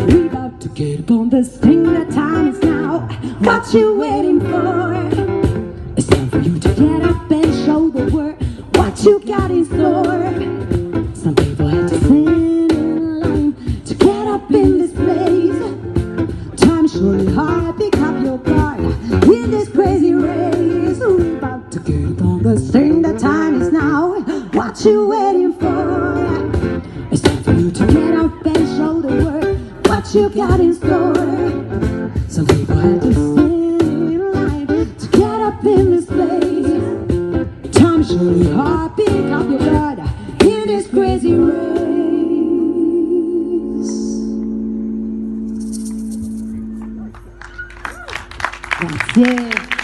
We about to get up on this thing. The time is now. What you waiting for? It's time for you to get up and show the world what you got in store. Some people had to stand in line to get up in this place. Time is surely hard. Pick up your guard in this crazy race. We about to get up on this thing. The time is now. What you waiting for? It's time for you to get up and show the world what you got in store. Some people had to stand in line to get up in this place. Time is surely hard. Pick up your guard in this crazy race. Grazie.